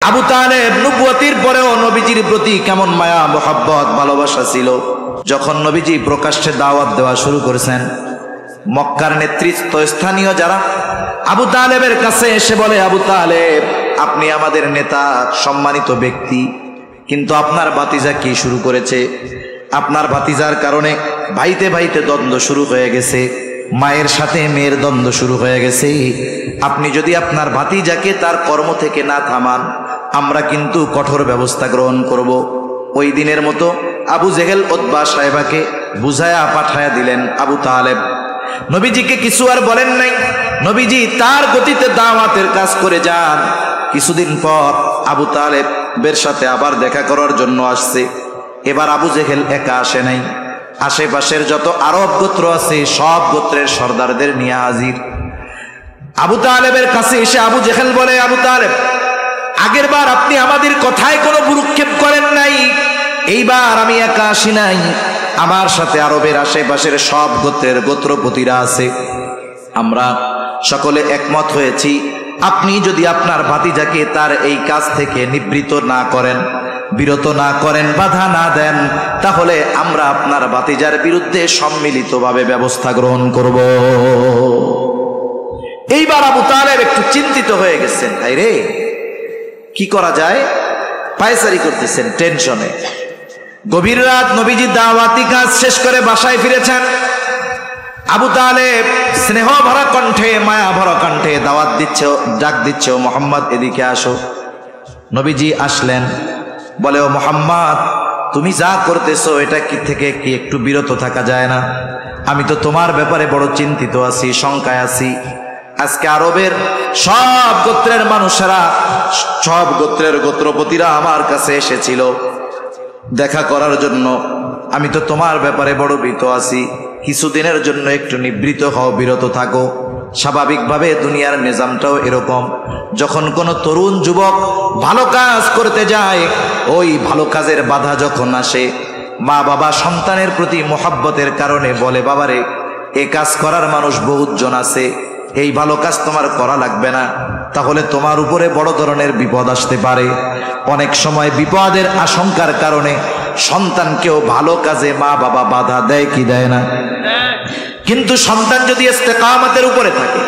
আবু তালেব নবুয়তির পরেও নবীজির প্রতি কেমন মায়া মোহাব্বত ভালোবাসা ছিল। যখন নবীজি প্রকাশ্যে দাওয়াত দেওয়া শুরু করেছেন, মক্কার নেতৃত্বস্থানীয় যারা আবু তালেবের কাছে এসে বলে, আবু তালেব আপনি আমাদের নেতা, সম্মানিত ব্যক্তি, কিন্তু আপনার ভাতিজা কি শুরু করেছে? আপনার ভাতিজার কারণে ভাইতে ভাইতে দ্বন্দ্ব শুরু হয়ে গেছে, মায়ের সাথে মেয়ের দ্বন্দ্ব শুরু হয়ে গেছে। আপনি যদি আপনার ভাতিজাকে তার কর্ম থেকে না থামান, আমরা কিন্তু কঠোর ব্যবস্থা গ্রহণ করব। ওই দিনের মতো আবু জেহেল উতবা সাহেবাকে বুঝায়া পাঠায়া দিলেন আবু তালেব। নবীজিকে কিছু আর বলেন নাই, নবীজি তার গতিতে দাওয়াতের কাজ করে যান। কিছুদিন পর আবু তালেবের সাথে আবার দেখা করার জন্য আসছে। এবার আবু জেহেল একা আসে নাই, আশেপাশের যত আরব গোত্র আছে সব গোত্রের সর্দারদের নিয়ে হাজির। আবু তালেবের কাছে এসে আবু জেহেল বলে, আবু তালেব আগের বার আপনি আমাদের কথায় কোনো ভ্রুক্ষেপ করেন নাই, এইবার আমি একা আসি নাই, আমার সাথে আরবের আশেপাশের সব গোত্রের গোত্রপতিরা আছে। আমরা সকলে একমত হয়েছি, আপনি যদি আপনার ভাতিজাকে তার এই কাজ থেকে নিবৃত্ত না করেন, বিরত না করেন, বাধা না দেন, তাহলে আমরা আপনার ভাতিজার বিরুদ্ধে সম্মিলিতভাবে ব্যবস্থা গ্রহণ করব। এইবার আবু তালেব একটু চিন্তিত হয়ে গেছেন, ভাই রে কি করা যায়, পায়চারি করতেছেন টেনশনে। গভীর রাত নবীজি দাওয়াতি কাজ শেষ করে বাসায় ফিরেছেন। আবু তালেব স্নেহ ভরা কণ্ঠে, মায়া ভরা কণ্ঠে দাওয়াত দিচ্ছে, ডাক দিচ্ছে, ও মোহাম্মদ এদিকে আসো। নবীজি আসলেন, বলে, ও মোহাম্মদ তুমি যা করতেছো এটা কি থেকে কি একটু বিরত থাকা যায় না? আমি তো তোমার ব্যাপারে বড় চিন্তিত আছি, শঙ্কায় আছি। আজকে আরবের সব গোত্রের মানুষেরা, সব গোত্রের গোত্রপতিরা আমার কাছে এসেছিল দেখা করার জন্য। আমি তো তোমার ব্যাপারে বড় ভীত আছি, কিছুদিনের জন্য একটু নিবৃত হও, বিরত থাকো। স্বাভাবিকভাবে দুনিয়ার নিজামটাও এরকম, যখন কোনো তরুণ যুবক ভালো কাজ করতে যায়, ওই ভালো কাজের বাধা যখন আসে, মা বাবা সন্তানের প্রতি মোহাব্বতের কারণে বলে, বাবারে এ কাজ করার মানুষ বহুত জন আছে, এই ভালো কাজ তোমার করা লাগবে না, তাহলে তোমার উপরে বড় ধরনের বিপদ আসতে পারে। অনেক সময় বিপদের আশঙ্কার কারণে সন্তানকেও ভালো কাজে মা বাবা বাধা দেয় কি দেয় না? কিন্তু সন্তান যদি ইস্তেকামতের উপরে থাকে,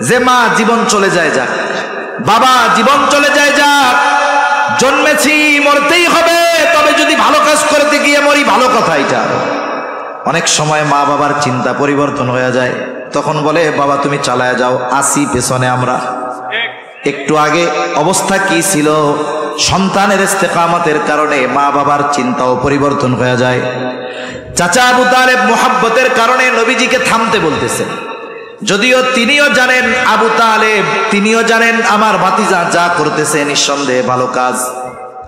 যে মা জীবন চলে যায় যাক, বাবা জীবন চলে যায় যাক, জন্মেছি মরতেই হবে, তবে যদি ভালো কাজ করতে গিয়ে মরি, ভালো কথা এটা। অনেক সময় মা বাবার চিন্তা পরিবর্তন হয়ে যায়, তখন বলে, বাবা তুমি চালায়া যাও, আসি পেছনে আমরা। একটু আগে অবস্থা কি ছিল, সন্তানের ইস্তেকামতের কারণে মা বাবার চিন্তাও পরিবর্তন হয়ে যায়। চাচা আবু তালেব মোহাব্বতের কারণে নবীজিকে থামতে বলতেছেন, যদিও তিনিও জানেন, আবু তালেব তিনিও জানেন আমার ভাতিজা যা করতেছে নিঃসন্দেহে ভালো কাজ।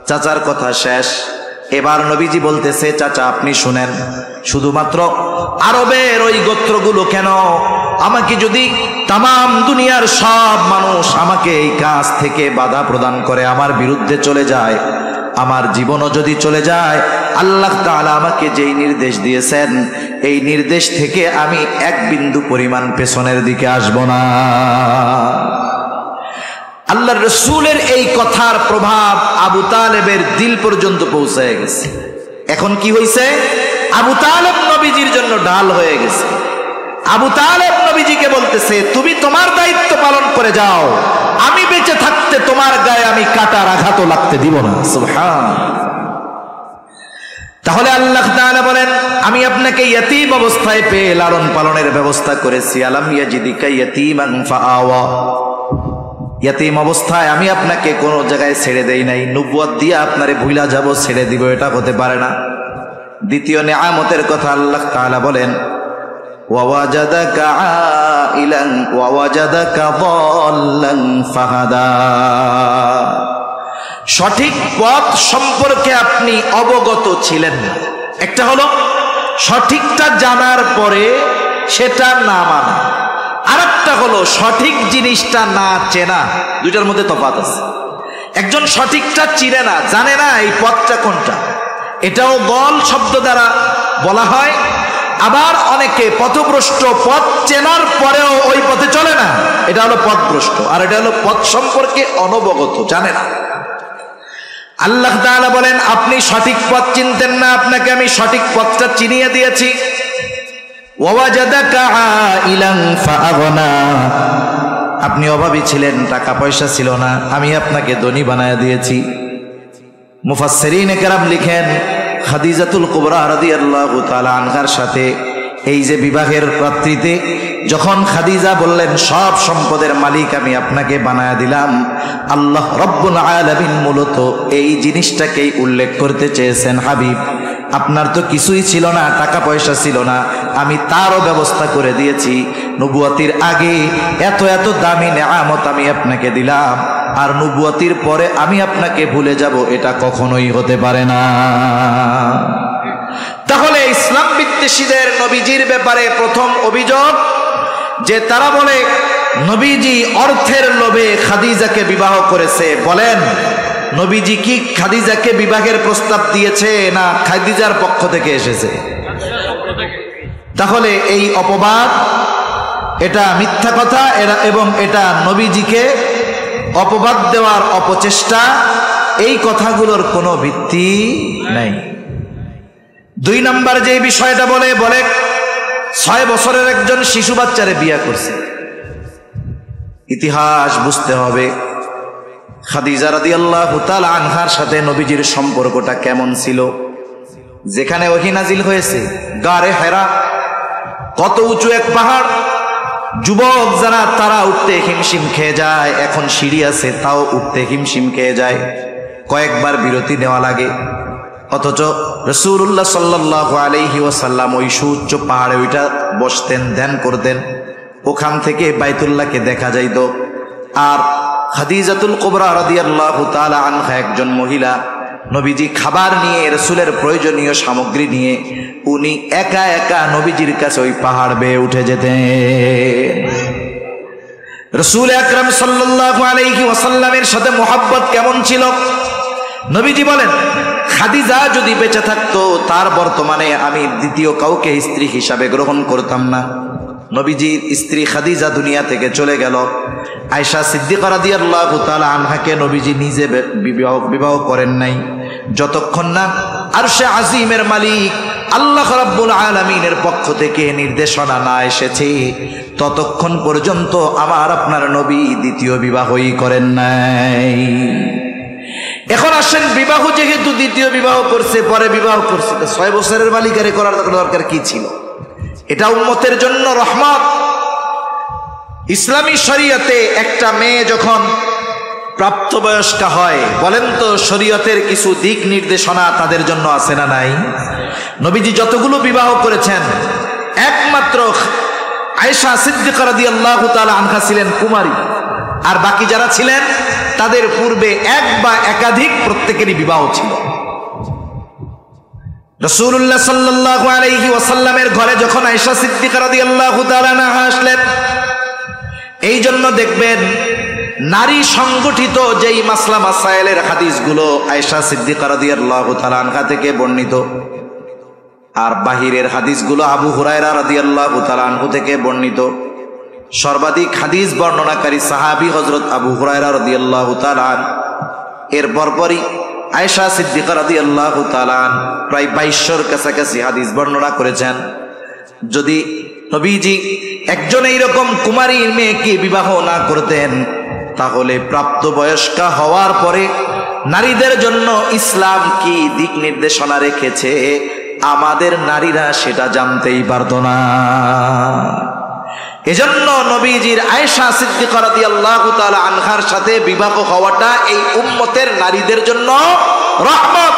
চাচার কথা শেষ, এবার নবীজি বলতেছে, চাচা আপনি শুনেন, শুধুমাত্র আরবের ওই গোত্রগুলো কেন, আমাকে যদি তামাম দুনিয়ার সব মানুষ আমাকে এই কাজ থেকে বাধা প্রদান করে, আমার বিরুদ্ধে চলে যায়, আমার জীবনও যদি চলে যায়, আল্লাহ তাআলা আমাকে যেই নির্দেশ দিয়েছেন, এই নির্দেশ থেকে আমি এক বিন্দু পরিমাণ পেছনের দিকে আসব না। আল্লাহর রাসূলের এই কথার প্রভাব আবু তালেবের দিল পর্যন্ত পৌঁছে গেছে। এখন কি হয়েছে, আবু তালেব নবীজির জন্য ঢাল হয়ে গেছে। আবু তালেব নবীজিকে বলতেছে, তুমি তোমার দায়িত্ব পালন করে যাও, আমি বেঁচে থাকতে তোমার গায়ে আমি কাটার আঘাতও লাগতে দিব না। সুবহান। তাহলে আল্লাহ তাআলা বলেন, আমি আপনাকে ইয়তীম অবস্থায় পেয়ে লালন পালনের ব্যবস্থা করেছি। আলাম ইয়াজিদিকা ইয়াতীমান ফাআওয়া, ইয়তীম অবস্থায় আমি আপনাকে কোনো জায়গায় ছেড়ে দেই নাই, নবুয়ত দিয়ে আপনারে ভুলা যাব, ছেড়ে দিব, এটা হতে পারে না। দ্বিতীয় নিয়ামতের কথা আল্লাহ তাআলা বলেন, ওয়াওয়াজাদাকা আইলান ওয়াওয়াজাদাকা দাল্লান ফাহাদা, সঠিক পথ সম্পর্কে আপনি অবগত ছিলেন না। একটা হলো সঠিকটা জানার পরে সেটা না মানা, আরেকটা হলো সঠিক জিনিসটা না চেনা। দুইটার মধ্যে তফাৎ আছে। একজন সঠিকটা চিনে না, জানে না এই পথটা কোনটা, এটাও দল শব্দ দ্বারা বলা হয়। আবার অনেকে পথভ্রষ্ট, পথ চেনার পরেও ওই পথে চলে না, এটা হলো পথভ্রষ্ট। আর এটা হলো পথ সম্পর্কে অনবগত, জানে না। আল্লাহ তাআলা বলেন, আপনি সঠিক পথ চিনতেন না, আপনাকে আমি সঠিক পথটা চিনিয়ে দিয়েছি। ওয়াজাদাকা আইলান ফাআগনা, আপনি অভাবী ছিলেন, টাকা পয়সা ছিল না, আমি আপনাকে ধনী বানায় দিয়েছি। মুফাসসিরিনে কেরাম লিখেন, খাদিজাতুল কুবরা রাদিয়াল্লাহু তাআলা আনহার সাথে এই যে বিবাহের রাত্রিতে যখন খাদিজা বললেন সব সম্পদের মালিক আমি আপনাকে বানায় দিলাম, আল্লাহ রব্বুল আলামিন মূলত এই জিনিসটাকেই উল্লেখ করতে চেয়েছেন, হাবিব আপনার তো কিছুই ছিল না, টাকা পয়সা ছিল না, আমি তারও ব্যবস্থা করে দিয়েছি। নবুয়তির আগে এত এত দামি নেয়ামত আমি আপনাকে দিলাম, আর নবুয়তির পরে আমি আপনাকে ভুলে যাব, এটা কখনোই হতে পারে না। তাহলে ইসলাম বিদ্বেষীদের নবীজির ব্যাপারে প্রথম অভিযোগ যে তারা বলে নবীজি অর্থের লোভে খাদিজাকে বিবাহ করেছে। বলেন, নবীজি কি খাদিজাকে বিবাহের প্রস্তাব দিয়েছে না খাদিজার পক্ষ থেকে এসেছে? তাহলে এই অপবাদ, এটা মিথ্যা কথা, এবং এটা নবীজিকে অপবাদ দেওয়ার অপচেষ্টা, এই কথাগুলোর কোনো ভিত্তি নাই। 2 নম্বর যে বিষয়টা বলে 6 বছরের একজন শিশু বাচ্চারে বিয়ে করছে। ইতিহাস বুঝতে হবে খাদিজা রাদিয়াল্লাহু তাআলা আনহার সাথে নবীজির সম্পর্কটা কেমন ছিল। যেখানে ওহী নাজিল হয়েছে গারে হেরা, কত উঁচু এক পাহাড়, যুবক যারা তারা উঠতে হিমশিম খেয়ে যায়, এখন সিঁড়ি আছে তাও উঠতে হিমশিম খেয়ে যায়, কয়েকবার বিরতি নেওয়া লাগে। অথচ রাসূলুল্লাহ সাল্লাল্লাহু আলাইহি ওয়াসাল্লাম ওই সুউচ্চ পাহাড়ে ওইটা বসতেন, ধ্যান করতেন, ওখান থেকে বাইতুল্লাহকে দেখা যাইত। আর খাদিজাতুল কুবরা রাদিয়াল্লাহু তাআলা আনহা একজন মহিলা, নবীজি খাবার নিয়ে, রাসূলের প্রয়োজনীয় সামগ্রী নিয়ে উনি একা একা নবীজির কাছে ওই পাহাড় বেয়ে উঠে যেতেন। রাসূল আকরাম সাল্লাল্লাহু আলাইহি ওয়াসাল্লামের সাথে মুহাব্বত কেমন ছিল নবীজি বলেন, খাদিজা যদি বেঁচে থাকতো তার বর্তমানে আমি দ্বিতীয় কাউকে স্ত্রী হিসাবে গ্রহণ করতাম না। নবীজির স্ত্রী খাদিজা দুনিয়া থেকে চলে গেল। আয়েশা সিদ্দিকা রাদিয়াল্লাহু তাআলা আনহাকে নবীজি নিজে বিবাহ করেন নাই, যতক্ষণ না আরশে আজিমের মালিক আল্লাহ রাব্বুল আলামিনের পক্ষ থেকে নির্দেশনা না এসেছে, ততক্ষণ পর্যন্ত আমার আপনার নবী দ্বিতীয় বিবাহই করেন নাই। এখন আসেন, বিবাহ যেহেতু দ্বিতীয় বিবাহ করছে, পরে বিবাহ করছে, 6 বছরের বালিকারে করার দরকার কি ছিল? এটা উম্মতের জন্য রহমত। ইসলামী শরীয়তে একটা মেয়ে যখন প্রাপ্তবয়স্কা হয়, বলেন তো শরীয়তের কিছু দিক নির্দেশনা তাদের জন্য আছে না নাই? নবীজি যতগুলো বিবাহ করেছেন, একমাত্র আয়েশা সিদ্দিকা রাদিয়াল্লাহু তাআলা আনহা ছিলেন কুমারী, আর বাকি যারা ছিলেন তাদের পূর্বে এক বা একাধিক প্রত্যেকেরই বিবাহ ছিল। রাসূলুল্লাহ সাল্লাল্লাহু আলাইহি ওয়াসাল্লামের ঘরে যখন আয়েশা সিদ্দিকা রাদিয়াল্লাহু তাআলা আনহা আসলেন, এই জন্য দেখবেন নারী সংগঠিত যেই মাসলা মাসাইলের হাদিসগুলো আয়েশা সিদ্দিকা রাদিয়াল্লাহু তাআলা আনহা থেকে বর্ণিত, আর বাহিরের হাদিসগুলো আবু হুরায়রা রাদিয়াল্লাহু তাআলা আনহু থেকে বর্ণিত। সর্বাধিক হাদিস বর্ণনাকারী সাহাবী হযরত আবু হুরায়রা রাদিয়াল্লাহু তাআলা, এর পরপরই আয়েশা সিদ্দিকা রাদিয়াল্লাহু তাআলা প্রায় 2200-র কাছাকাছি হাদিস বর্ণনা করেছেন। যদি নবীজি একজন এইরকম কুমারী মেয়েকে বিবাহ না করতেন, তাহলে প্রাপ্তবয়স্কা হওয়ার পরে নারীদের জন্য ইসলাম কি দিক নির্দেশনা রেখেছে আমাদের নারীরা সেটা জানতেই পারত না। এজন্য নবীজির আয়েশা সিদ্দিকা রাদিয়াল্লাহু তাআলা আনহার সাথে বিবাহ হওয়াটা এই উম্মতের নারীদের জন্য রহমত।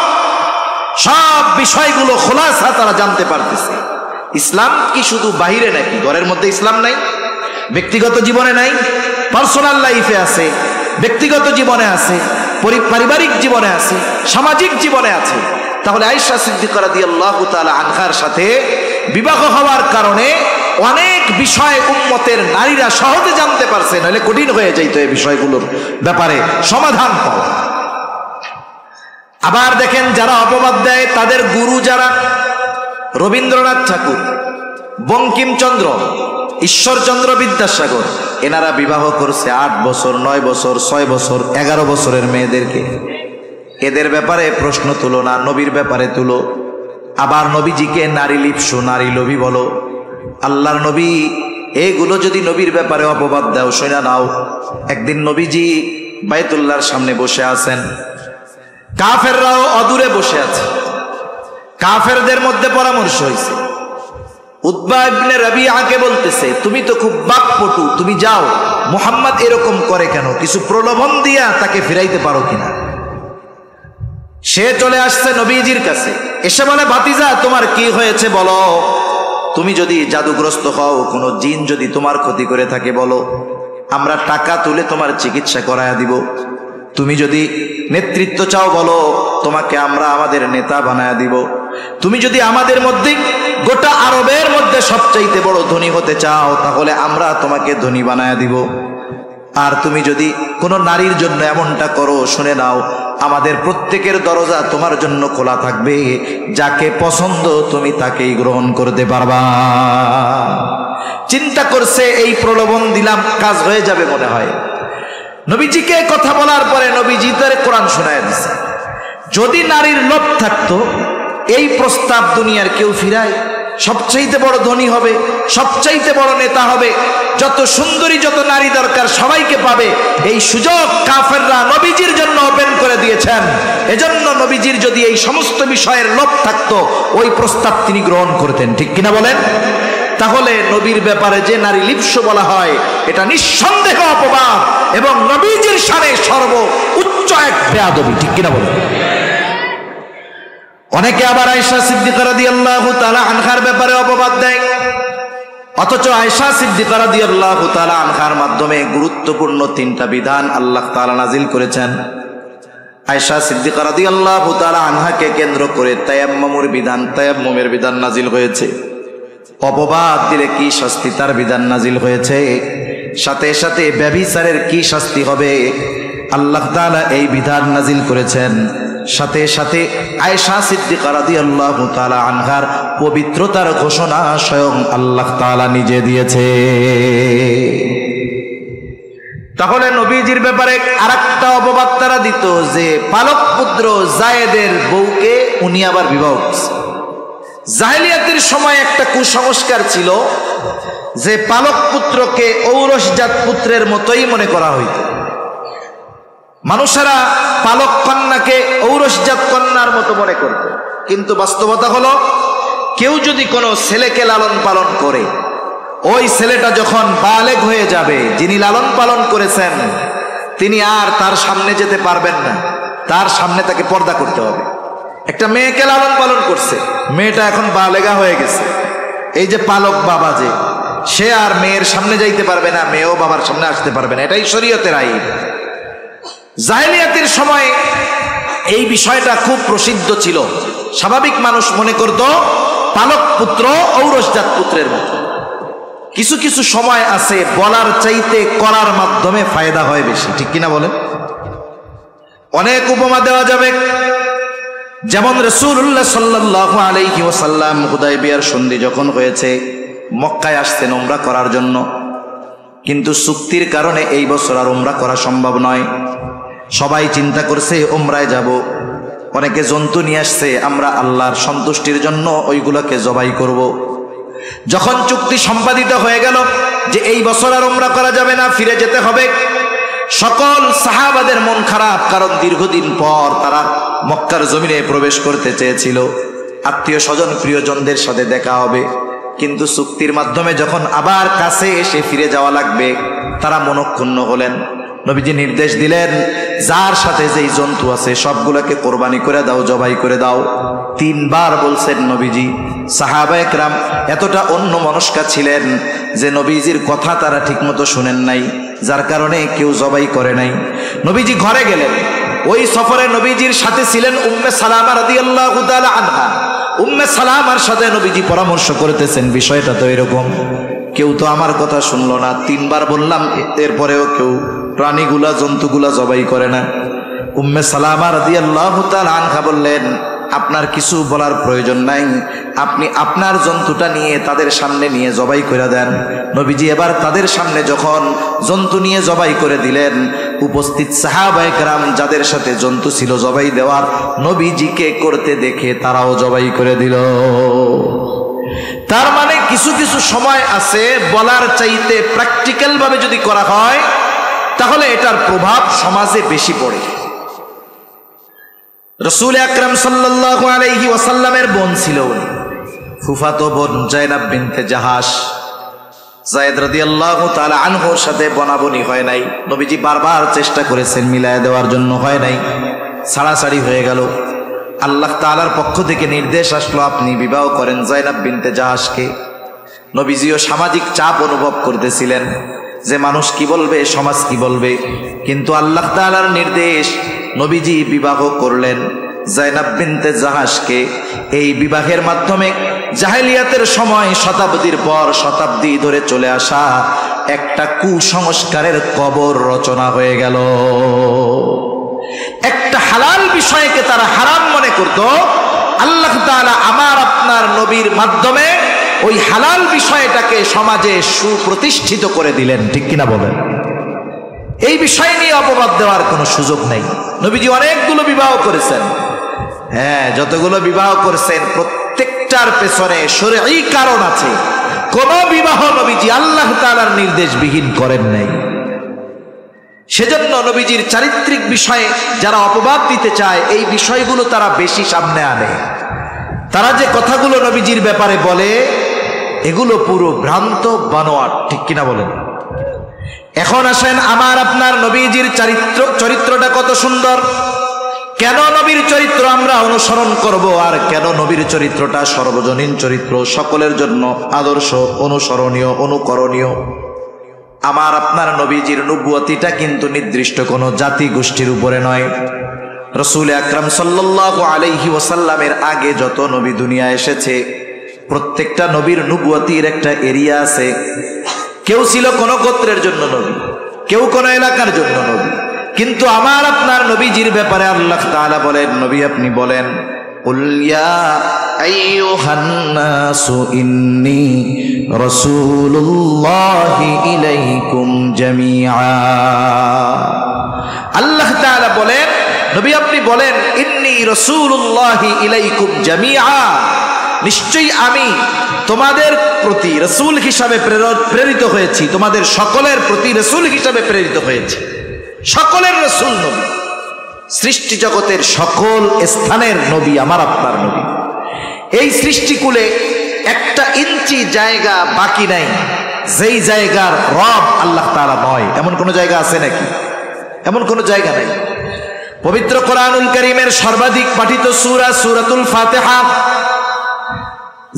সব বিষয়গুলো খোলাসা তারা জানতে পারতেছে। ইসলাম কি শুধু বাহিরে নাকি? ঘরের মধ্যে ইসলাম নাই? ব্যক্তিগত জীবনে নাই? পার্সোনাল লাইফে আছে, ব্যক্তিগত জীবনে আছে, পারিবারিক জীবনে আছে, সামাজিক জীবনে আছে। তাহলে আয়েশা সিদ্দিকা রাদিয়াল্লাহু তাআলা আনহার সাথে বিবাহ হওয়ার কারণে অনেক বিষয় উম্মতের নারীরা সহজে জানতে পারছে, নাহলে কঠিন হয়ে যাইত এই বিষয়গুলোর ব্যাপারে সমাধান পাওয়া। আবার দেখেন, যারা অপবাদ দেয় তাদের গুরু যারা, রবীন্দ্রনাথ ঠাকুর, বঙ্কিমচন্দ্র, ঈশ্বরচন্দ্র বিদ্যাসাগর, এনারা বিবাহ করছে 8 বছর, 9 বছর, 6 বছর, 11 বছরের মেয়েদেরকে। এদের ব্যাপারে প্রশ্ন তুলো না, নবীর ব্যাপারে তুলো। আবার নবীজিকে নারী লিপ্সু, নারী লোভী বলো। আল্লাহর নবী এগুলো যদি নবীর ব্যাপারে অপবাদ দাও, শোনা নাও। একদিন নবীজি বাইতুল্লাহর সামনে বসে আছেন, কাফেররাও অদূরে বসে আছে। কাফেরদের মধ্যে পরামর্শ হয়েছে। উতবা ইবনে রাবিআকে বলতেছে, তুমি তো খুব বাকপটু, তুমি যাও, মুহাম্মদ এরকম করে কেন, কিছু প্রলোভন দিয়া তাকে ফিরাইতে পারো কিনা। সে চলে আসছে নবীজির কাছে, এসে বলে, ভাতিজা তোমার কি হয়েছে বলো। তুমি যদি জাদুগ্রস্ত হও, কোনো জিন যদি তোমার ক্ষতি করে থাকে বলো, আমরা টাকা তুলে তোমার চিকিৎসা করায়া দিব। তুমি যদি নেতৃত্ব চাও বলো, তোমাকে আমরা আমাদের নেতা বানায়া দিব। তুমি যদি আমাদের মধ্যে, গোটা আরবের মধ্যে সবচাইতে বড় ধনী হতে চাও, তাহলে আমরা তোমাকে ধনী বানায়া দিব। আর তুমি যদি কোনো নারীর জন্য এমনটা করো, শুনে নাও, আমাদের প্রত্যেকের দরজা তোমার জন্য খোলা থাকবে, যাকে পছন্দ তুমি তাকেই গ্রহণ করতে পারবা। চিন্তা করছে, এই প্রলোভন দিলাম, কাজ হয়ে যাবে মনে হয়। নবীজিকে কথা বলার পরে নবীজি তার কোরআন শোনায় দিছে। যদি নারীর লোভ থাকতো, এই প্রস্তাব দুনিয়ার কেউ ফিরায়? সবচাইতে বড় ধনী হবে, সবচাইতে বড় নেতা হবে, যত সুন্দরী যত নারী দরকার সবাইকে পাবে, এই সুযোগ কাফেররা নবীজির জন্য ওপেন করে দিয়েছেন। এজন্য নবীজির যদি এই সমস্ত বিষয়ের লোভ থাকতো, ওই প্রস্তাব তিনি গ্রহণ করতেন, ঠিক কিনা বলেন? তাহলে নবীর ব্যাপারে যে নারী লিপ্স বলা হয়, এটা নিঃসন্দেহ অপবাদ এবং নবীজির শানে সর্ব উচ্চ এক বেয়াদবি, ঠিক কিনা বলেন? অনেকে আবার আয়েশা সিদ্দিকা রাদিয়াল্লাহু তাআলা আনহার ব্যাপারে অপবাদ দেয়, অথচ আয়েশা সিদ্দিকা রাদিয়াল্লাহু তাআলা আনহার মাধ্যমে গুরুত্বপূর্ণ 3টা বিধান আল্লাহ তাআলা নাজিল করেছেন। আয়েশা সিদ্দিকা রাদিয়াল্লাহু তাআলা আনহাকে কেন্দ্র করে তায়াম্মুমের বিধান নাজিল হয়েছে। অপবাদ দিলে কি শাস্তি, তার বিধান নাজিল হয়েছে। সাথে সাথে ব্যভিচারের কি শাস্তি হবে, আল্লাহ তাআলা এই বিধান নাজিল করেছেন। সাথে সাথে আয়েশা সিদ্দিকা রাদিয়াল্লাহু তাআলা আনহার পবিত্রতার ঘোষণা স্বয়ং আল্লাহ তাআলা নিজে দিয়েছে। তাহলে নবীজির ব্যাপারে আরেকটা অপবাদ তারা দিত যে পালক পুত্র যায়েদের বউকে উনি আবার বিবাহ করছে। জাহেলিয়াতের সময় একটা কুসংস্কার ছিল যে পালক পুত্রকে ঔরসজাত পুত্রের মতোই মনে করা হইত। মানুষেরা পালক কন্যাকে ঔরসজাত কন্যার মতো মনে করত, কিন্তু বাস্তবতা হলো, কেউ যদি কোনো ছেলেকে লালন পালন করে, ওই ছেলেটা যখন বালেগ হয়ে যাবে, যিনি লালন পালন করেছেন তিনি আর তার সামনে যেতে পারবেন না, তার সামনে তাকে পর্দা করতে হবে। একটা মেয়েকে লালন পালন করছে, মেয়েটা এখন বালেগা হয়ে গেছে, এই যে পালক বাবা, যে সে আর মেয়ের সামনে যাইতে পারবে না, মেয়েও বাবার সামনে আসতে পারবে না, এটাই শরীয়তের আইন। জাহেলিয়াতের সময় এই বিষয়টা খুব প্রসিদ্ধ ছিল। স্বাভাবিক মানুষ মনে করত পালক পুত্র ঔরসজাত পুত্রের মতো। কিছু কিছু সময় আছে বলার চাইতে করার মাধ্যমে ফায়দা হয় বেশি, ঠিক কিনা বলেন? অনেক উপমা দেওয়া যাবে। যেমন রাসূলুল্লাহ সাল্লাল্লাহু আলাইহি ওয়াসাল্লাম হুদায়বিয়ার সন্ধি যখন হয়েছে, মক্কায় আসতেন উমরা করার জন্য, কিন্তু চুক্তির কারণে এই বছর আর উমরা করা সম্ভব নয়। সবাই চিন্তা করছে উমরায় যাব, অনেকে জন্তু নিয়ে আসছে, আমরা আল্লাহর সন্তুষ্টির জন্য ওইগুলোকে জবাই করব। যখন চুক্তি সম্পাদিত হয়ে গেল যে এই বছর আর উমরা করা যাবে না, ফিরে যেতে হবে, সকল সাহাবাদের মন খারাপ, কারণ দীর্ঘদিন পর তারা মক্কার জমিনে প্রবেশ করতে চেয়েছিল, আত্মীয় স্বজন প্রিয়জনদের সাথে দেখা হবে, কিন্তু চুক্তির মাধ্যমে যখন আবার কাছে এসে ফিরে যাওয়া লাগবে, তারা মনক্ষুণ্ণ হলেন। নবীজি নির্দেশ দিলেন, যার সাথে যেই জন্তু আছে সবগুলোকে কোরবানি করে দাও, জবাই করে দাও। 3 বার বলছেন নবীজি। সাহাবায়ে কেরাম এতটা অন্যমনস্ক ছিলেন যে নবীজির কথা তারা ঠিকমতো শুনেন নাই, যার কারণে কেউ জবাই করে নাই। নবীজি ঘরে গেলেন। ওই সফরে নবীজির সাথে ছিলেন উম্মে সালামা রাদিয়াল্লাহু তাআলা আনহা। উম্মে সালামার সাথে নবীজি পরামর্শ করতেছেন, বিষয়টা তো এরকম, কেউ তো আমার কথা শুনলো না, 3 বার বললাম, এরপরেও কেউ প্রাণীগুলা জন্তুগুলা জবাই করে না। উম্মে সালামা রাদিয়াল্লাহু তাআলা আনহা বললেন, আপনার কিছু বলার প্রয়োজন নাই, আপনি আপনার জন্তুটা নিয়ে তাদের সামনে নিয়ে জবাই করে দেন। নবীজি এবার তাদের সামনে যখন জন্তু নিয়ে জবাই করে দিলেন, উপস্থিত সাহাবায়ে কেরাম যাদের সাথে জন্তু ছিল জবাই দেওয়ার, নবীজিকে করতে দেখে তারাও জবাই করে দিল। তার মানে কিছু কিছু সময় আছে বলার চাইতে প্র্যাকটিক্যাল ভাবে যদি করা হয় তাহলে এটার প্রভাব সমাজে বেশি পড়ে। রাসূল আকরাম সাল্লাল্লাহু আলাইহি ওয়াসাল্লামের বোন ছিল ফুফাতো বোন যায়েনাব বিনতে জাহাশ। যায়েদ রাদিয়াল্লাহু তাআলা আনহুর সাথে বনাবনি হয় নাই, নবীজি বারবার চেষ্টা করেছেন মিলায়া দেওয়ার জন্য, হয় নাই, ছাড়াছাড়ি হয়ে গেল। আল্লাহ তাআলার পক্ষ থেকে নির্দেশ আসলো আপনি বিবাহ করেন যায়েনাব বিনতে জাহাশকে। নবীজিও সামাজিক চাপ অনুভব করতেছিলেন যে মানুষ কি বলবে, সমাজ কি বলবে, কিন্তু আল্লাহ তাআলার নির্দেশ, নবীজি বিবাহ করলেন যায়েনাব বিনতে জাহাশকে। এই বিবাহের মাধ্যমে জাহেলিয়াতের সময় শতাব্দীর পর শতাব্দী ধরে চলে আসা একটা কুসংস্কারের কবর রচনা হয়ে গেল। একটা হালাল বিষয়কে তারা হারাম মনে করত, আল্লাহ তাআলা আমার আপনার নবীর মাধ্যমে ওই হালাল বিষয়টাকে সমাজে সুপ্রতিষ্ঠিত করে দিলেন। ঠিক কিনা বলেন? এই বিষয় নিয়ে অপবাদ দেওয়ার কোনো সুযোগ নেই। নবীজি অনেকগুলো বিবাহ করেছেন, হ্যাঁ, যতগুলো বিবাহ করেছেন প্রত্যেকটার পেছনে শরঈ কারণ আছে। কোন বিবাহ নবীজি আল্লাহ তাআলার নির্দেশ বিহীন করেন নাই। সেজন্য নবীজির চারিত্রিক বিষয়ে যারা অপবাদ দিতে চায় এই বিষয়গুলো তারা বেশি সামনে আনে। তারা যে কথাগুলো নবীজির ব্যাপারে বলে এগুলো পুরো ভ্রান্ত বানোয়াট। ঠিক কিনা বলেন? এখন আসেন আমার আপনার নবীজির চরিত্রটা কত সুন্দর, কেন নবীর চরিত্র আমরা অনুসরণ করব, আর কেন নবীর চরিত্রটা সর্বজনীন চরিত্র, সকলের জন্য আদর্শ, অনুসরণীয়, অনুকরণীয়। আমার আপনার নবীজির নবুয়তিটা কিন্তু নির্দিষ্ট কোনো জাতি গোষ্ঠীর উপরে নয়। রাসূল আকরাম সাল্লাল্লাহু আলাইহি ওয়াসাল্লামের আগে যত নবী দুনিয়া এসেছে প্রত্যেকটা নবীর নবুয়তির একটা এরিয়া আছে। কেউ ছিল কোন গোত্রের জন্য নবী, কেউ কোন এলাকার জন্য নবী, কিন্তু আমার আপনার নবীজির ব্যাপারে আল্লাহ তাআলা বলেন, নবী আপনি বলেন, কুল ইয়া আইয়ুহান নাসু ইন্নী রাসূলুল্লাহি ইলাইকুম জামিআ। আল্লাহ তাআলা বলেন, নবী আপনি বলেন, ইন্নী রাসূলুল্লাহি ইলাইকুম জামিআ, নিশ্চয়ই আমি তোমাদের প্রতি রাসূল হিসাবে প্রেরিত হয়েছি, তোমাদের সকলের প্রতি রাসূল হিসাবে প্রেরিত হয়েছি। সকলের রাসূল নবী, সৃষ্টি জগতের সকল স্থানের নবী আমার আপনার নবী। এই সৃষ্টিকুলে একটা ইঞ্চি জায়গা বাকি নাই যেই জায়গার রব আল্লাহ তাআলা নয়। এমন কোন জায়গা আছে নাকি? এমন কোন জায়গা নাই। পবিত্র কোরআনুল কারীমের সর্বাধিক পাঠিত সূরা সূরাতুল ফাতিহা,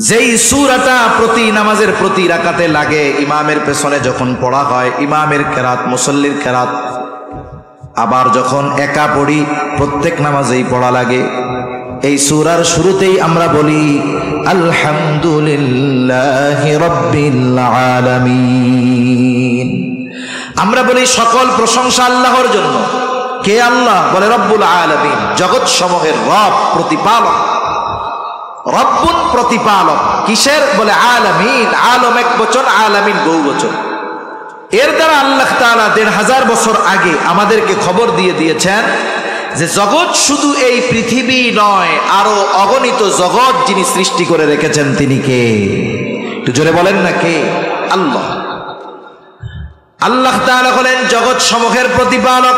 যেই সূরাটা প্রতি নামাজের প্রতি রাকাতে লাগে, ইমামের পেছনে যখন পড়া হয়, ইমামের কেরাত, মুসল্লির কেরাত, আবার যখন একা পড়ি প্রত্যেক নামাজেই পড়া লাগে। এই সূরার শুরুতেই আমরা বলি আলহামদুলিল্লাহি রাব্বিল আলামিন। আমরা বলি সকল প্রশংসা আল্লাহর জন্য। কে আল্লাহ? বলে রব্বুল আলামিন, জগৎ সমূহের রব, প্রতিপালক। রব্বুন প্রতিপালক, কিসের? বলে আলামিন। আলম এক বচন, আলামিন বহু বচন। এর দ্বারা আল্লাহ তাআলা ১৫০০ বছর আগে আমাদেরকে খবর দিয়ে দিয়েছেন যে জগৎ শুধু এই পৃথিবী নয়, আরো অগণিত জগৎ যিনি সৃষ্টি করে রেখেছেন তিনি কে? একটু জোরে বলেন না কে? আল্লাহ। আল্লাহ তাআলা হলেন জগৎ সমূহের প্রতিপালক।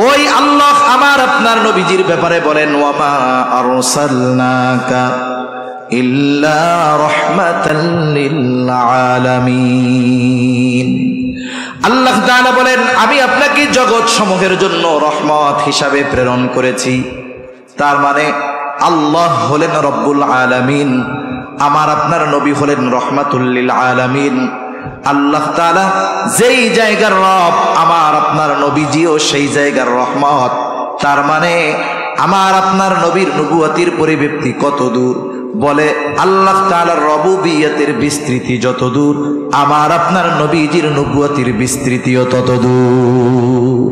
ওই আল্লাহ আমার আপনার নবীজির ব্যাপারে বলেন, ওয়ামা আরসালনাকা ইল্লা রাহমাতাল লিল আলামিন। আল্লাহ তাআলা বলেন, আমি আপনাকে জগৎ সমূহের জন্য রহমত হিসাবে প্রেরণ করেছি। তার মানে আল্লাহ হলেন রব্বুল আলামিন, আমার আপনার নবী হলেন রহমাতুল লিল আলামিন। আল্লাহ তাআলা যেই জায়গার রব, আমার আপনার নবীজিও সেই জায়গার রহমত। তার মানে আমার আপনার নবীর নবুয়তির পরিব্যাপ্তি কত দূর, বলে আল্লাহ তাআলার রবুবিয়তের বিস্তৃতি যত দূর, আমার আপনার নবীজির নবুয়তির বিস্তৃতিও তত দূর।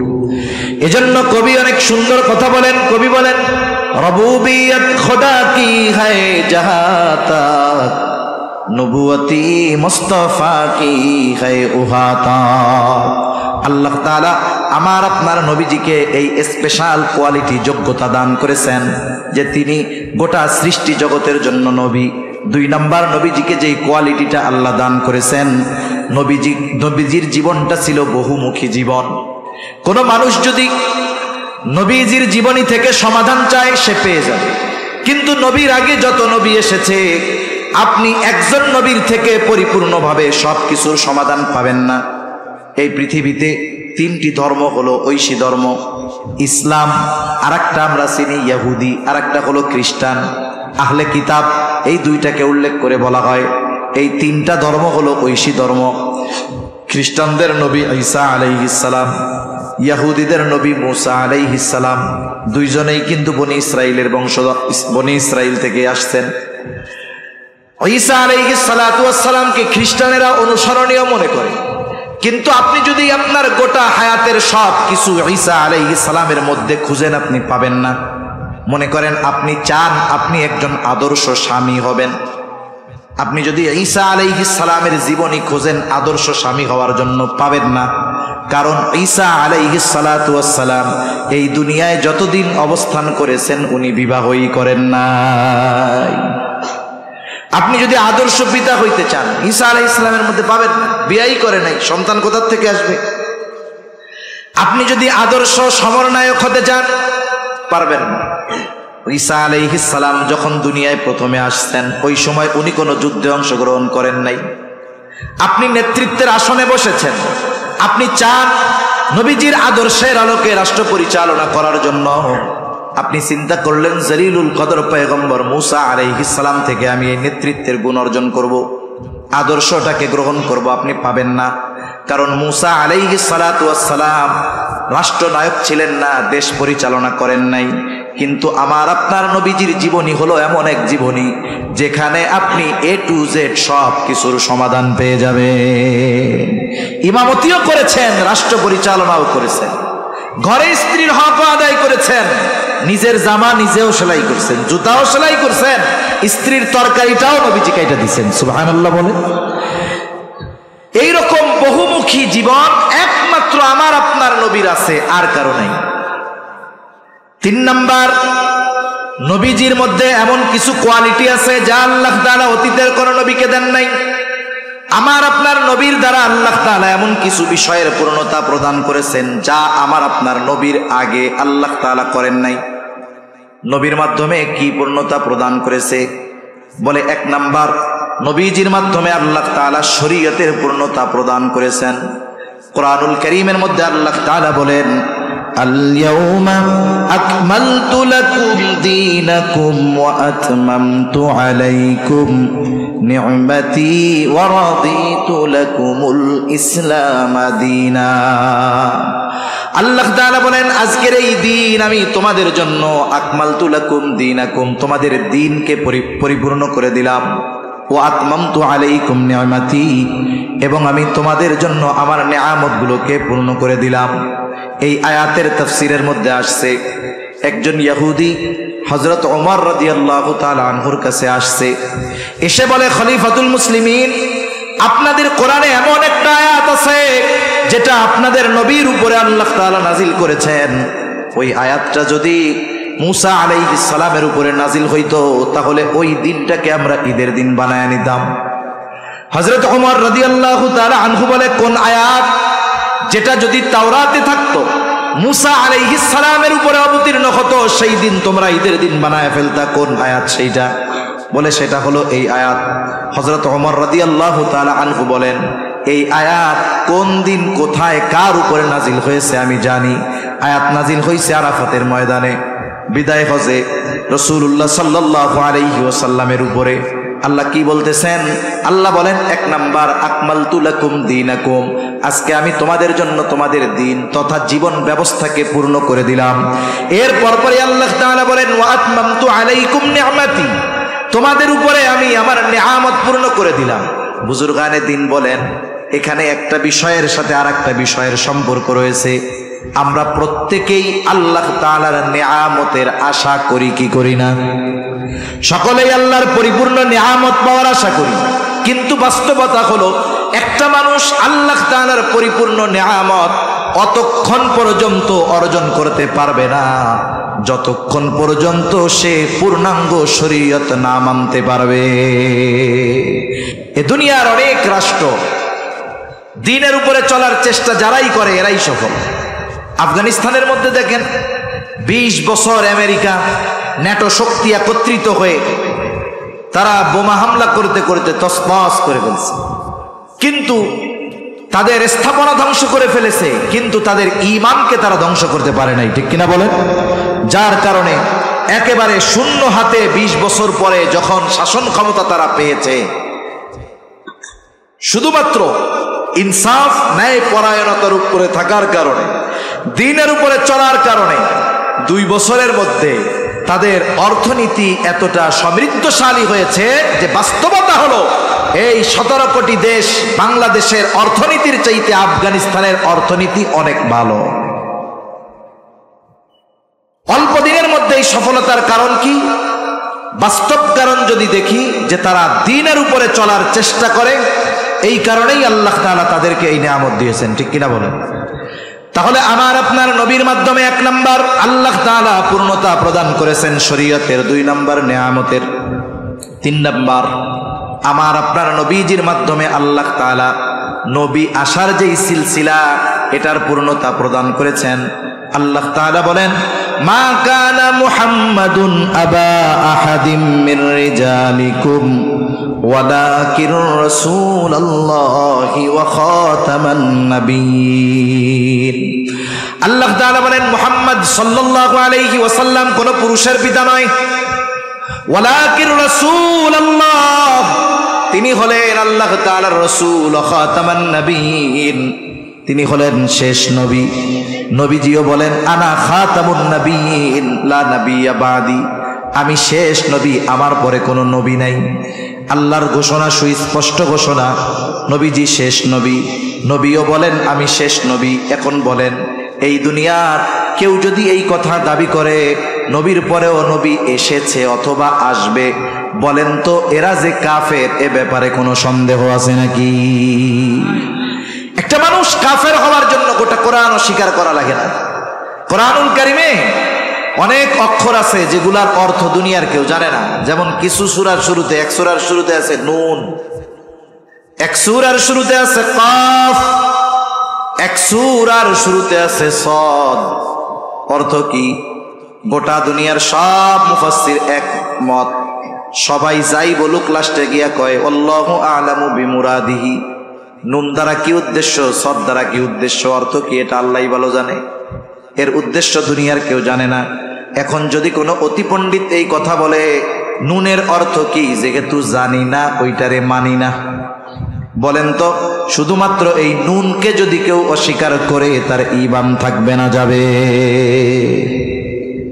এজন্য কবি অনেক সুন্দর কথা বলেন। কবি বলেন, রবুবিয়ত খোদা কি হ্যায় জাহাঁ তক, নবুয়তি মুস্তাফা কি হ্যায় উহা তক। আল্লাহ তাআলা আমার আপনার নবীজিকে এই স্পেশাল কোয়ালিটি যোগ্যতা দান করেছেন যে তিনি গোটা সৃষ্টি জগতের জন্য নবী। 2 নাম্বার, নবীজিকে যেই কোয়ালিটিটা আল্লাহ দান করেছেন, নবীজির জীবনটা ছিল বহুমুখী জীবন। কোনো মানুষ যদি নবীজির জীবনী থেকে সমাধান চায় সে পেয়ে যাবে, কিন্তু নবীর আগে যত নবী এসেছে আপনি একজন নবীর থেকে পরিপূর্ণভাবে সব কিছুর সমাধান পাবেন না। এই পৃথিবীতে 3টি ধর্ম হলো ঐশী ধর্ম, ইসলাম, আরেকটা আমরা চিনি ইহুদি, আরেকটা হলো খ্রিস্টান, আহলে কিতাব। এই 2টাকে উল্লেখ করে বলা হয় এই 3টা ধর্ম হলো ঐশী ধর্ম। খ্রিস্টানদের নবী ঈসা আলাইহিস সালাম, ইহুদিদের নবী মুসা আলাইহিস সালাম, 2জনেই কিন্তু বনি ইসরাইলের বংশধর, বনি ইসরাইল থেকে আসছেন। ঈসা আলাইহিস সালাতু ওয়াস সালামকে খ্রিস্টানেরা অনুসরণীয় মনে করে, কিন্তু আপনি যদি আপনার গোটা হায়াতের সব কিছু ঈসা আলাইহিস সালামের মধ্যে খুঁজেন আপনি পাবেন না। মনে করেন আপনি চান আপনি একজন আদর্শ স্বামী হবেন, আপনি যদি ঈসা আলাইহিস সালামের জীবনী খোঁজেন আদর্শ স্বামী হওয়ার জন্য পাবেন না। কারণ ঈসা আলাইহিস সালাতু ওয়াস সালাম এই দুনিয়ায় যতদিন অবস্থান করেছেন উনি বিবাহই করেন নাই। আপনি যদি আদর্শ পিতা হইতে চান ঈসা আলাইহিস সালামের মধ্যে পাবেন না, বিয়েই করে নাই, সন্তান কোথা থেকে আসবে? আপনি যদি আদর্শ সমরনায়ক হতে চান পারবেন না। ঈসা আলাইহিস সালাম যখন দুনিয়ায় প্রথমে আসছেন ওই সময় উনি কোনো যুদ্ধে অংশগ্রহণ করেন নাই। আপনি নেতৃত্বের আসনে বসেছেন, আপনি চান নবীজির আদর্শের আলোকে রাষ্ট্র পরিচালনা করার জন্য। আপনি চিন্তা করলেন জলিলুল কদর পয়গম্বর মুসা আলাইহিস সালাম থেকে আমি এই নেতৃত্বের গুণ অর্জন করব, আদর্শটাকে গ্রহণ করব। আপনি পাবেন না, কারণ মুসা আলাইহিস সালাতু ওয়াস সালাম রাষ্ট্রনায়ক ছিলেন না, দেশ পরিচালনা করেন নাই। কিন্তু আমার আপনার নবীজির জীবনী হলো এমন এক জীবনী যেখানে আপনি A to Z সব কিছুর সমাধান পেয়ে যাবেন। ইমামতিও করেছেন, রাষ্ট্র পরিচালনাও করেছেন, ঘরে স্ত্রীর হক আদায় করেছেন, নিজের জামা নিজেও সেলাই করছেন, জুতাও সেলাই করছেন, স্ত্রীর তরকারিটাও নবীজি কাইটা দিচ্ছেন। সুবহানাল্লাহ বলে। এইরকম বহুমুখী জীবন একমাত্র আমার আপনার নবীর আছে, আর কারো নাই। 3 নাম্বার, নবীজির মধ্যে এমন কিছু কোয়ালিটি আছে যা আল্লাহ তাআলা অতীতের কোন নবীকে দেন নাই। আমার আপনার নবীর দ্বারা আল্লাহ তাআলা এমন কিছু বিষয়ের পূর্ণতা প্রদান করেছেন যা আমার আপনার নবীর আগে আল্লাহ তাআলা করেন নাই। নবীর মাধ্যমে কি পূর্ণতা প্রদান করেছে? বলে 1 নাম্বার, নবীজির মাধ্যমে আল্লাহ তাআলা শরীয়তের পূর্ণতা প্রদান করেছেন। কোরআনুল কারীমের মধ্যে আল্লাহ তাআলা বলেন, আল-ইয়াওমা আকমালতু লাকুম দীনাকুম ওয়া আতমামতু আলাইকুম নি'মাতি ওয়া রাদিতু লাকুমুল ইসলাম দীনা। আল্লাহ তাআলা বলেন আজকের এই দিন আমি তোমাদের জন্য আকমালতু লাকুম দীনাকুম, তোমাদের দ্বীনকে পরিপূর্ণ করে দিলাম। ওয়া আতমামতু আলাইকুম নি'মাতি, এবং আমি তোমাদের জন্য আমার নেয়ামতগুলোকে পূর্ণ করে দিলাম। এই আয়াতের তাফসীরের মধ্যে আসছে একজন ইহুদি হযরত ওমর রাদিয়াল্লাহু তাআলা আনহুর কাছে আসছে, এসে বলে, খলিফাতুল মুসলিমিন, আপনাদের কোরআনে এমন একটা আয়াত আছে যেটা আপনাদের নবীর উপরে আল্লাহ তাআলা নাজিল করেছেন। ওই আয়াতটা যদি মুসা আলাইহিস সালামের উপরে নাজিল হইতো তাহলে ওই দিনটাকে আমরা ঈদের দিন বানায় নিতাম। হযরত ওমর রাদিয়াল্লাহু তাআলা আনহু বলে, কোন আয়াত? যেটা যদি তাওরাতে থাকতো, মুসা আলাইহিস সালামের উপরে অবতীর্ণ হতো, সেই দিন তোমরা ঈদের দিন বানায় ফেলতা। কোন আয়াত সেইটা? বলে সেটা হলো এই আয়াত। হযরত ওমর রাদিয়াল্লাহু তাআলা আনহু বলেন, এই আয়াত কোন দিন কোথায় কার উপরে নাজিল হয়েছে আমি জানি। আয়াত নাজিল হয়েছে আরাফাতের ময়দানে বিদায় হজে রাসূলুল্লাহ সাল্লাল্লাহু আলাইহি ওয়াসাল্লামের উপরে। আল্লাহ কি বলতেছেন? আল্লাহ বলেন 1 নাম্বার, আকমালতু লাকুম দীনাকুম, আজকে আমি তোমাদের জন্য তোমাদের দিন তথা জীবন ব্যবস্থাকে পূর্ণ করে দিলাম। এর পরপরই আল্লাহ তাআলা বলেন, ওয়া আতমামতু আলাইকুম নি'মাতি, তোমাদের উপরে আমি আমার নেয়ামত পূর্ণ করে দিলাম। বুজুর্গানে দ্বীন বলেন, এখানে একটা বিষয়ের সাথে আরেকটা বিষয়ের সম্পর্ক রয়েছে। আমরা প্রত্যেকেই আল্লাহ তাআলার নেয়ামতের আশা করি কি করি না? সকলেই আল্লাহর পরিপূর্ণ নেয়ামত পাওয়ার আশা করি, কিন্তু বাস্তবতা হলো একটা মানুষ আল্লাহ তাআলার পরিপূর্ণ নেয়ামত অতক্ষণ পর্যন্ত অর্জন করতে পারবে না যতক্ষণ পর্যন্ত সে পূর্ণাঙ্গ শরীয়ত না মানতে পারবে। এ দুনিয়ার অনেক রাষ্ট্র দ্বীনের উপরে চলার চেষ্টা যারাই করে এরাই সফল। আফগানিস্তানের মধ্যে দেখেন 20 বছর আমেরিকা ন্যাটো শক্তি একত্রিত হয়ে তারা বোমা হামলা করতে করতে তছনছ করে ফেলছে, কিন্তু তাদের স্থাপনা ধ্বংস করে ফেলেছে, কিন্তু তাদের ঈমানকে তারা ধ্বংস করতে পারে নাই, ঠিক কিনা বলেন? যার কারণে একেবারে শূন্য হাতে 20 বছর পরে যখন শাসন ক্ষমতা তারা পেয়েছে, শুধুমাত্র ইনসাফ ন্যায় পরায়ণতার উপরে থাকার কারণে, দ্বীনের উপরে চলার কারণে 2 বছরের মধ্যে তাদের অর্থনীতি এতটা সমৃদ্ধশালী হয়েছে যে বাস্তবতা হলো এই 17 কোটি দেশ বাংলাদেশের অর্থনীতির চাইতে আফগানিস্তানের অর্থনীতি অনেক ভালো। অল্প দিনের মধ্যে এই সফলতার কারণ কি? বাস্তব কারণ যদি দেখি যে তারা দ্বীনের উপরে চলার চেষ্টা করে, এই কারণেই আল্লাহ তাআলা তাদেরকে এই নিয়ামত দিয়েছেন, ঠিক কিনা বলেন? তাহলে আমার আপনার নবীর মাধ্যমে 1 নাম্বার আল্লাহ তাআলা পূর্ণতা প্রদান করেছেন শরীয়তের, 2 নাম্বার নিয়ামতের, 3 নাম্বার আমার আপনার নবীজির মাধ্যমে আল্লাহ তাআলা নবী আসার যে সিলসিলা এটার পূর্ণতা প্রদান করেছেন। আল্লাহ তাআলা বলেন, মা কানা মুহাম্মাদুন আবা আহাদিম মির রিজালিকুম ওয়ালাকিন রাসূলুল্লাহি ওয়া খাতামান নাবিয়্যিন। আল্লাহ তাআলা বলেন মুহাম্মদ সাল্লাল্লাহু আলাইহি ওয়াসাল্লাম কোন পুরুষের পিতা নয়, ওয়ালাকিন রাসূলুল্লাহ, তিনি হলেন আল্লাহ তাআলার রাসূল, খাতামান নাবিয়্যিন, তিনি হলেন শেষ নবী। নবীজিও বলেন আনা খাতামুন নাবিয়্যিন লা নাবিয়্যা বাদি, আমি শেষ নবী, আমার পরে কোনো নবী নাই। আল্লাহর ঘোষণা, সুস্পষ্ট ঘোষণা, নবীজি শেষ নবী। নবীও বলেন আমি শেষ নবী। এখন বলেন এই দুনিয়ার কেউ যদি এই কথা দাবি করে নবীর পরেও নবী এসেছে অথবা আসবে, বলেন তো এরা যে কাফের, এ ব্যাপারে কোনো সন্দেহ আছে নাকি? একটা মানুষ কাফের হওয়ার জন্য গোটা কোরআন স্বীকার করা লাগে না। কোরআনুল কারিমে অনেক অক্ষর আছে যেগুলার অর্থ দুনিয়ার কেউ জানে না। যেমন কিছু সূরার শুরুতে, 1 সূরার শুরুতে আছে নুন, 1 সূরার শুরুতে আছে কাফ, 1 সূরার শুরুতে আছে সদ। অর্থ কি? গোটা দুনিয়ার সব মুফাসসির একমত, সবাই যাই বলুক লাস্টে গিয়া কয় আল্লাহু আ'লামু বিমুরাদিহি। নুন দ্বারা কি উদ্দেশ্য, সদ দ্বারা কি উদ্দেশ্য, অর্থ কি, এটা আল্লাহই ভালো জানে। এর উদ্দেশ্য দুনিয়ার কেউ জানে না। এখন যদি কোনো অতি পণ্ডিত এই কথা বলে নুনের অর্থ কি, যেহেতু জানি না ওইটারে মানি না, বলেন তো শুধুমাত্র এই নুনকে যদি কেউ অস্বীকার করে তার ঈমান থাকবে না যাবে?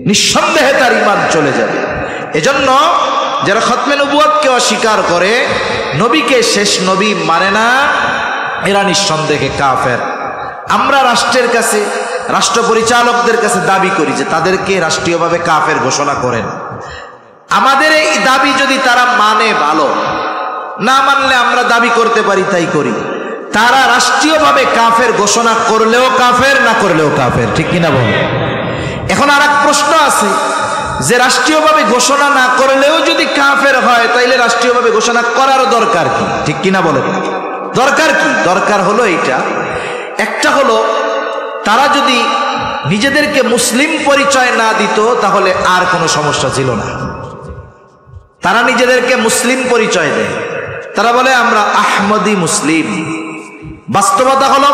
নিঃসন্দেহে তার ঈমান চলে যাবে। এজন্য যারা খতমে নবুয়তকে অস্বীকার করে, নবীকে শেষ নবী মানে না, এরা নিঃসন্দেহে কাফের। আমরা রাষ্ট্রের কাছে, রাষ্ট্র পরিচালকদের কাছে দাবি করি যে তাদেরকে রাষ্ট্রীয়ভাবে কাফের ঘোষণা করেন। আমাদের এই দাবি যদি তারা মানে ভালো, না মানলে আমরা দাবি করতে পারি তাই করি। তারা রাষ্ট্রীয়ভাবে কাফের ঘোষণা করলেও কাফের, না করলেও কাফের, ঠিক কিনা বল? এখন আর এক প্রশ্ন আছে যে রাষ্ট্রীয়ভাবে ঘোষণা না করলেও যদি কাফের হয়, তাইলে রাষ্ট্রীয়ভাবে ঘোষণা করার দরকার কি, ঠিক কিনা বলেন? দরকার কি? দরকার হলো এইটা, একটা হলো তারা যদি নিজেদেরকে মুসলিম পরিচয় না দিত তাহলে আর কোনো সমস্যা ছিল না। তারা নিজেদেরকে মুসলিম পরিচয় দেয়, তারা বলে আমরা আহমদি মুসলিম। বাস্তবতা হলো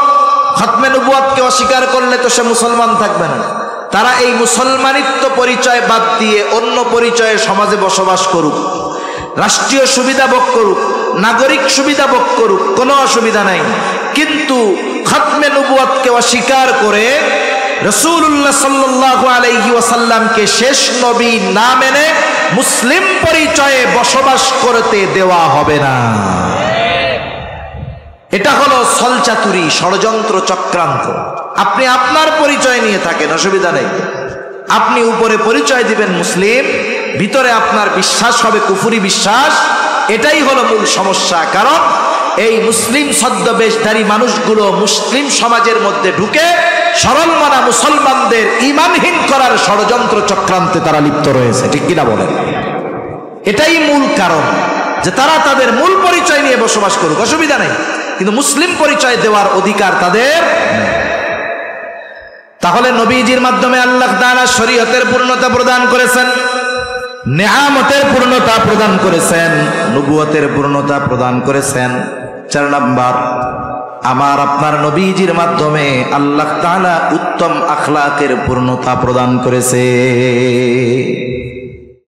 খতমে নবুয়তকে অস্বীকার করলে তো সে মুসলমান থাকবে না। তারা এই মুসলমানিত্ব পরিচয় বাদ দিয়ে অন্য পরিচয়ে সমাজে বসবাস করুক, রাষ্ট্রীয় সুবিধা ভোগ করুক, নাগরিক সুবিধা ভোগ করুক, কোনো অসুবিধা নাই। কিন্তু খতমে নবুয়তকে অস্বীকার করে রাসূলুল্লাহ সাল্লাল্লাহু আলাইহি ওয়াসাল্লামকে শেষ নবী না মেনে মুসলিম পরিচয়ে বসবাস করতে দেওয়া হবে না। এটা হলো ছলচাতুরি, ষড়যন্ত্র, চক্রান্ত। আপনি আপনার পরিচয় নিয়ে থাকেন, অসুবিধা নেই। আপনি উপরে পরিচয় দিবেন মুসলিম, ভিতরে আপনার বিশ্বাস হবে কুফরি বিশ্বাস। এটাই হলো মূল সমস্যা। কারণ এই মুসলিম ছদ্মবেশধারী মানুষগুলো মুসলিম সমাজের মধ্যে ঢুকে সরল মানা মুসলমানদের ঈমানহীন করার ষড়যন্ত্র চক্রান্তে তারা লিপ্ত রয়েছে, ঠিক কিনা বলেন? এটাই মূল কারণ যে তারা তাদের মূল পরিচয় নিয়ে বসবাস করুক, অসুবিধা নেই, কিন্তু মুসলিম পরিচয় দেওয়ার অধিকার তাদের নেই। তাহলে নবীজির মাধ্যমে আল্লাহ তাআলা শরীয়তের পূর্ণতা প্রদান করেছেন, নেয়ামতের পূর্ণতা প্রদান করেছেন, নবুয়তের পূর্ণতা প্রদান করেছেন। 4 নাম্বার, আমার আপনার নবীজির মাধ্যমে আল্লাহ তাআলা উত্তম আখলাকের পূর্ণতা প্রদান করেছে।